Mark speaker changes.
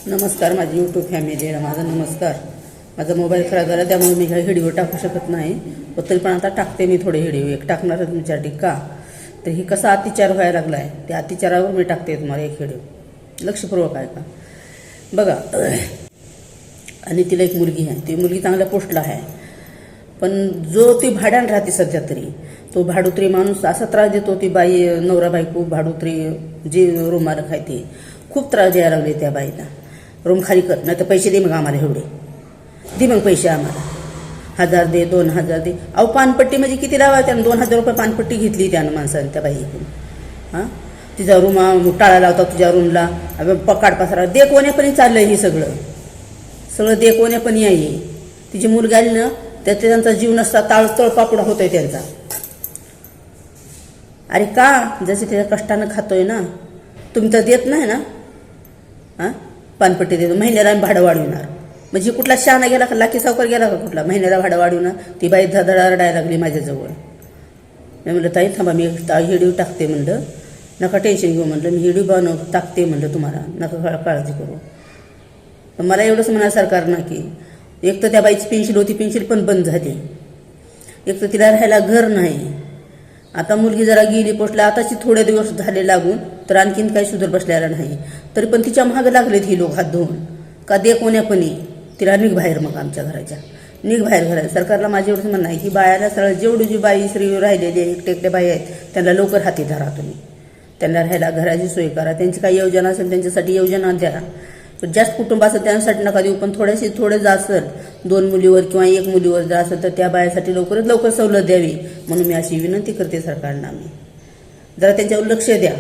Speaker 1: नमस्कार माझी YouTube family, माझा नमस्कार. माझा मोबाईल खराब झाला त्यामुळे मी काही व्हिडिओ टाकू शकत नाही. तरी पण आता टाकते मी थोडे व्हिडिओ. एक टाकणारच तुमच्यासाठी का तर ही कसा अत्याचार व्हायला लागला आहे त्या अत्याचारावर मी टाकते तुम्हाला एक व्हिडिओ. लक्षपूर्वक आहे का बघा. आणि तिला एक मुलगी आहे, ती मुलगी चांगल्या पोस्टला आहे, पण जो ती भाड्यानं राहते सध्या तरी तो भाडुत्री माणूस असा त्रास देतो. ती बाई नवरा बायको भाडुत्री जी रूम मालक आहे ती खूप त्रास द्यायला लागले त्या बाईला. रूम खाली कर, नाही तर पैसे दे, मग आम्हाला एवढे दे, मग पैसे आम्हाला 1000 दे, 2000 दे. अहो पानपट्टी म्हणजे किती लावा, त्यानं 2000 रुपये पानपट्टी घेतली त्यानं माणसाने त्या बाईकडून. हां, तिचा रूम टाळा लावता तुझ्या रूमला, पकाड पसारा दे कोण्यापणी चाललंय. हे सगळं दे कोण्यापणी आहे. तिची मुलगी आली ना त्याचा त्यांचा जीव नसता तळपापुडा होतोय त्यांचा. अरे का, जसे त्याच्या कष्टानं खातोय ना, तुम्ही तर देत नाही ना. हां, पानपट्टी देतो, महिन्याला भाडं वाढविणार म्हणजे कुठला शहाणा गेला का, लाकी सावकार गेला का कुठला, महिन्याला भाडं वाढविणार. ती बाई धडा रडायला लागली माझ्याजवळ. मी म्हणलं ताई थांबा, मी व्हिडिओ टाकते म्हणलं, नका टेन्शन घेऊ म्हणलं, मी व्हिडिओ टाकते म्हणलं, तुम्हाला नका काळजी करू. पण मला एवढंच म्हणा सरकार ना की एक तर त्या बाईची पेन्शन होती, पेन्शन पण बंद झाली. एक तर तिला राहायला घर नाही. आता मुलगी जरा गेली पोस्टला, आताची थोडे दिवस झाले लागून, तर आणखीन काही सुधार बसलेला नाही. तरी पण तिच्या मागं लागलेत ही लोक हात धुवून का दे कोण्यापणी तिला निघ बाहेर, मग आमच्या घराच्या निघ बाहेर घरात. सरकारला माझे एवढंच म्हणणं आहे की बायाला सरळ जेवढी जी बाई स्त्री राहिलेली आहे, एकटे बाई आहेत, त्यांना लवकर हाती धरा तुम्ही. त्यांना राहायला घराची सोय करा. त्यांची काही योजना असेल त्यांच्यासाठी योजना द्या. जास्त कुटुंब असेल त्यांच्यासाठी नका देऊ, पण थोडे जर असेल 2 मुलीवर किंवा 1 मुलीवर जर असेल तर त्या बायासाठी लवकरात लवकर सवलत द्यावी म्हणून मी अशी विनंती करते सरकारला. मी जरा त्यांच्यावर लक्ष द्या.